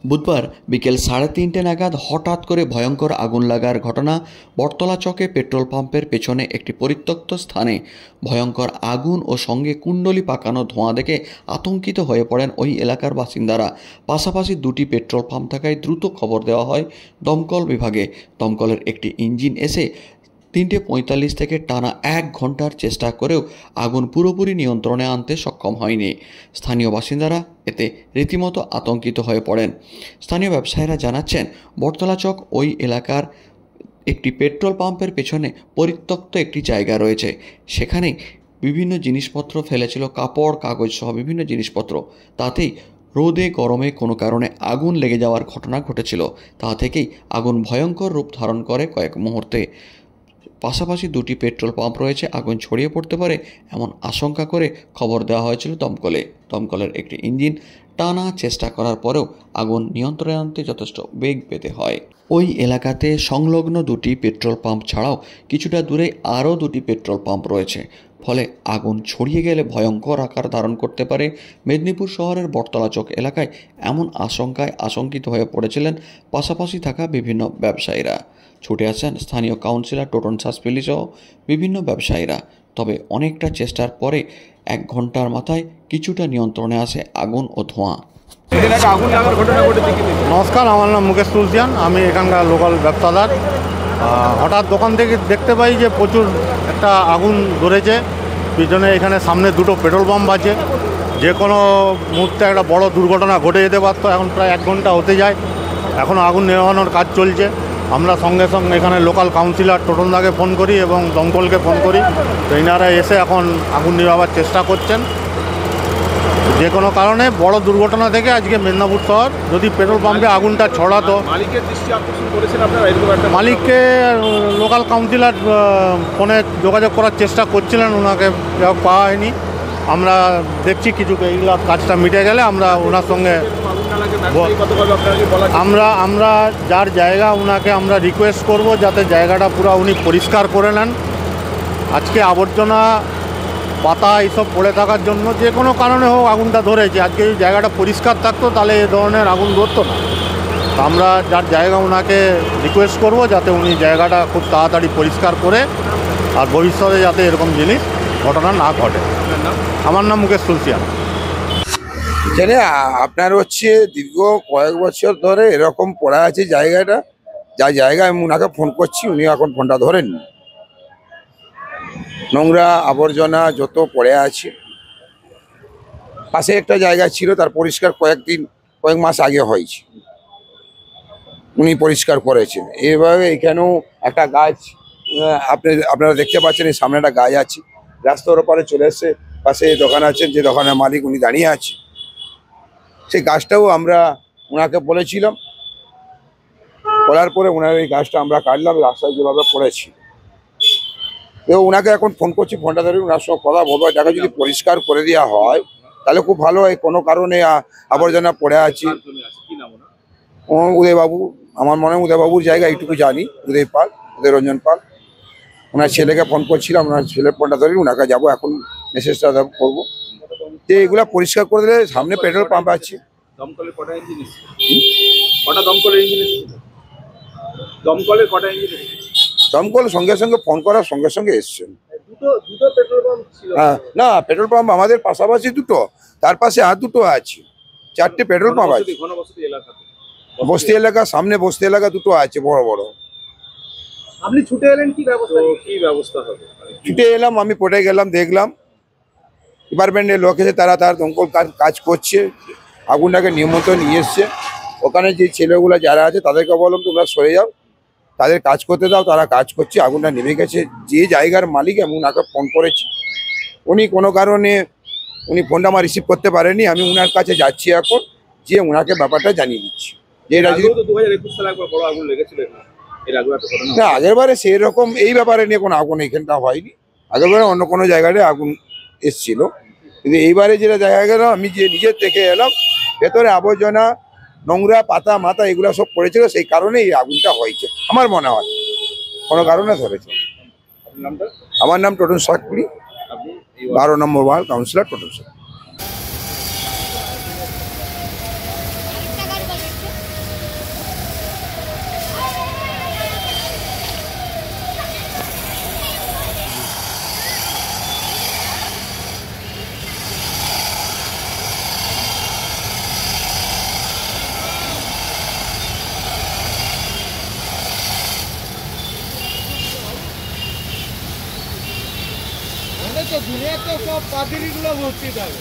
বুধবার বিকেল 3:30 নাগাদ হঠাৎ করে ভয়ঙ্কর আগুন লাগার ঘটনা বটতলা চকে পেট্রোল পাম্পের পেছনে একটি পরিত্যক্ত স্থানে। ভয়ঙ্কর আগুন ও সঙ্গে কুণ্ডলি পাকানো ধোঁয়া দেখে আতঙ্কিত হয়ে পড়েন ওই এলাকার বাসিন্দারা। পাশাপাশি দুটি পেট্রোল পাম্প থাকায় দ্রুত খবর দেওয়া হয় দমকল বিভাগে। দমকলের একটি ইঞ্জিন এসে 3:45 থেকে টানা 1 ঘন্টার চেষ্টা করেও আগুন পুরোপুরি নিয়ন্ত্রণে আনতে সক্ষম হয়নি। স্থানীয় বাসিন্দারা এতে রীতিমতো আতঙ্কিত হয়ে পড়েন। স্থানীয় ব্যবসায়ীরা জানাচ্ছেন, বটতলা চক ওই এলাকার একটি পেট্রোল পাম্পের পেছনে পরিত্যক্ত একটি জায়গা রয়েছে। সেখানে বিভিন্ন জিনিসপত্র ফেলেছিল, কাপড় কাগজ সহ বিভিন্ন জিনিসপত্র। তাতেই রোদে গরমে কোনো কারণে আগুন লেগে যাওয়ার ঘটনা ঘটেছিল। তা থেকেই আগুন ভয়ঙ্কর রূপ ধারণ করে কয়েক মুহূর্তে। পাশাপাশি দুটি পেট্রোল পাম্প রয়েছে, আগুন ছড়িয়ে পড়তে পারে এমন আশঙ্কা করে খবর দেওয়া হয়েছিল দমকলে। দমকলের একটি ইঞ্জিন টানা চেষ্টা করার পরেও আগুন নিয়ন্ত্রণে আনতে যথেষ্ট বেগ পেতে হয়। ওই এলাকাতে সংলগ্ন দুটি পেট্রোল পাম্প ছাড়াও কিছুটা দূরে আরও দুটি পেট্রোল পাম্প রয়েছে। ফলে আগুন ছড়িয়ে গেলে ভয়ঙ্কর আকার ধারণ করতে পারে। মেদিনীপুর শহরের বটতলা চক এলাকায় এমন আশঙ্কায় আশঙ্কিত হয়ে পড়েছিলেন পাশাপাশি থাকা বিভিন্ন ব্যবসায়ীরা। ছুটে আসেন স্থানীয় কাউন্সিলর টোটন শাসপিলি সহ বিভিন্ন ব্যবসায়ীরা। তবে অনেকটা চেষ্টার পরে 1 ঘন্টার মাথায় কিছুটা নিয়ন্ত্রণে আসে আগুন ও ধোঁয়া। নমস্কার, আমার নাম মুকেশ তুলসিয়ান। আমি এখানকার লোকাল ব্যবসাদার। হঠাৎ দোকান থেকে দেখতে পাই যে প্রচুর একটা আগুন ধরেছে। পিছনে এখানে সামনে দুটো পেট্রোল পাম্প আছে। যে কোনো মুহূর্তে একটা বড় দুর্ঘটনা ঘটে যেতে পারতো। এখন প্রায় 1 ঘন্টা হতে যায়, এখনও আগুন নেভানোর কাজ চলছে। আমরা সঙ্গে সঙ্গে এখানে লোকাল কাউন্সিলর টোটনদাকে ফোন করি এবং দমকলকে ফোন করি। তো এনারা এসে এখন আগুন নেভাবার চেষ্টা করছেন। যে কোনো কারণে বড় দুর্ঘটনা থেকে আজকে মেদিনীপুর শহর যদি পেট্রোল পাম্পে আগুনটা ছড়াতো, মালিককে লোকাল কাউন্সিলর ফোনে যোগাযোগ করার চেষ্টা করছিলেন, ওনাকে পাওয়া হয়নি। আমরা দেখছি কিছু এইগুলো কাজটা মিটে গেলে আমরা ওনার সঙ্গে আমরা যার জায়গা ওনাকে আমরা রিকোয়েস্ট করব যাতে জায়গাটা পুরো উনি পরিষ্কার করে নেন। আজকে আবর্জনা পাতা এইসব পড়ে থাকার জন্য যে কোনো কারণে হোক আগুনটা ধরেছে। আজকে যদি জায়গাটা পরিষ্কার থাকতো তাহলে এ ধরনের আগুন ধরতো না। আমরা যার জায়গা ওনাকে রিকোয়েস্ট করব যাতে উনি জায়গাটা খুব তাড়াতাড়ি পরিষ্কার করে আর ভবিষ্যতে যাতে এরকম জিনিস ঘটনা না ঘটে। আমার নাম মুকেশ তুলসিয়ান। এখানে আপনার হচ্ছে দীর্ঘ কয়েক বছর ধরে এরকম পড়া আছে জায়গাটা। যা জায়গায় আমি ওনাকে ফোন করছি, উনি এখন ফোনটা ধরেননি। নোংরা আবর্জনা যত পড়ে আছে। পাশে একটা জায়গা ছিল, তার পরিষ্কার কয়েক মাস আগে হয়েছে, উনি পরিষ্কার করেছেন। এইভাবে এখানেও একটা গাছ আপনারা দেখতে পাচ্ছেন, এই সামনে একটা গাছ আছে। রাস্তার ওপারে চলে এসছে, পাশে দোকান আছে, যে দোকানের মালিক উনি দাঁড়িয়ে আছে। সেই গাছটাও আমরা ওনাকে বলেছিলাম, বলার পরে ওনার এই গাছটা আমরা কাটলাম। রাস্তায় যেভাবে পড়েছি, তো ওনাকে এখন ফোন করছি, ফোনটা ধরে ওনার সঙ্গে কথা বলবো। এটাকে যদি পরিষ্কার করে দেওয়া হয় তাহলে খুব ভালো হয়। কোনো কারণে আবর্জনা পড়ে আছে। উদয়বাবু, আমার মনে হয় উদয়বাবুর জায়গা এইটুকু জানি, উদয় রঞ্জন পাল। ওনার ছেলেকে ফোন করছিলাম, ওনার ছেলের ফোনটা ধরে ওনাকে যাবো এখন মেসেজটা করবো যে এগুলা পরিষ্কার করে দিলে। সামনে পেট্রোল পাম্প আছে। দমকল সঙ্গে সঙ্গে ফোন করার সঙ্গে সঙ্গে এসছেন। হ্যাঁ, না পেট্রোল পাম্প আমাদের পাশাপাশি দুটো, তার পাশে আর দুটো আছে। 4টে পেট্রোল পাম্প আছে। বস্তি এলাকা, সামনে বস্তি এলাকা দুটো আছে বড় বড়। আপনি ছুটে এলেন, কি ব্যবস্থা হবে? ছুটে এলাম, আমি পড়ে গেলাম, দেখলাম ডিপার্টমেন্টের লোক এসে তারা তার দমকল কাজ করছে। আগুনটাকে নিয়মিত নিয়ে এসছে। ওখানে যে ছেলেগুলো যারা আছে তাদেরকে বললাম তোমরা সরে যাও, তাদের কাজ করতে দাও, তারা কাজ করছে। আগুনটা নেমে গেছে। যে জায়গার মালিক আমি ওনাকে ফোন করেছি, উনি কোনো কারণে ফোনটা আমার রিসিভ করতে পারেনি। আমি ওনার কাছে যাচ্ছি এখন, যে ওনাকে ব্যাপারটা জানিয়ে দিচ্ছি। যে না, আগের বারে সেই রকম এই ব্যাপারে নিয়ে কোনো আগুন এখানটা হয়নি। আগের বারে অন্য কোনো জায়গায় আগুন এসছিল, কিন্তু এইবারে যেটা দেখা গেল, আমি যে নিজের থেকে এলাম, ভেতরে আবর্জনা নোংরা পাতা মাথা এগুলো সব পড়েছিল, সেই কারণে এই আগুনটা হয়েছে আমার মনে হয়। কোনো কারণে ধরেছে। আমার নাম টোটন শাকপুরি, 12 নম্বর ওয়ার্ড কাউন্সিলর টোটন শাক। দুনিয়া তো সব পাদ্রীগুলো ভর্তি থাকে।